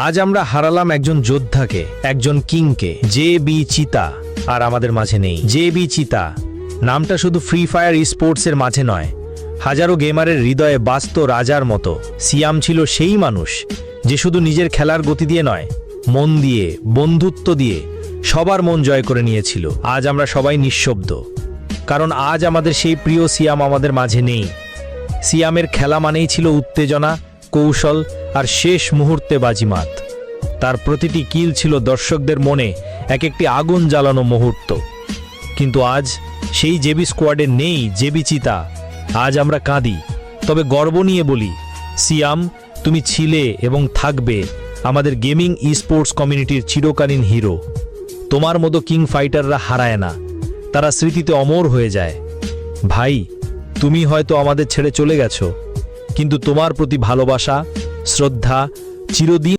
আজ আমরা হারালাম একজন যোদ্ধাকে, একজন কিংকে। জে বি চিতা আর আমাদের মাঝে নেই। জে বি চিতা নামটা শুধু ফ্রি ফায়ার স্পোর্টসের মাঝে নয়, হাজারো গেমারের হৃদয়ে বাস্ত রাজার মতো। সিয়াম ছিল সেই মানুষ যে শুধু নিজের খেলার গতি দিয়ে নয়, মন দিয়ে, বন্ধুত্ব দিয়ে সবার মন জয় করে নিয়েছিল। আজ আমরা সবাই নিঃশব্দ, কারণ আজ আমাদের সেই প্রিয় সিয়াম আমাদের মাঝে নেই। সিয়ামের খেলা মানেই ছিল উত্তেজনা, কৌশল আর শেষ মুহূর্তে বাজিমাত। তার প্রতিটি কিল ছিল দর্শকদের মনে এক একটি আগুন জ্বালানো মুহূর্ত। কিন্তু আজ সেই জেবি স্কোয়াডে নেই জেবি চিতা। আজ আমরা কাঁদি, তবে গর্ব নিয়ে বলি, সিয়াম, তুমি ছিলে এবং থাকবে আমাদের গেমিং স্পোর্টস কমিউনিটির চিরকালীন হিরো। তোমার মতো কিং ফাইটাররা হারায় না, তারা স্মৃতিতে অমর হয়ে যায়। ভাই, তুমি হয়তো আমাদের ছেড়ে চলে গেছো, কিন্তু তোমার প্রতি ভালোবাসা, শ্রদ্ধা চিরদিন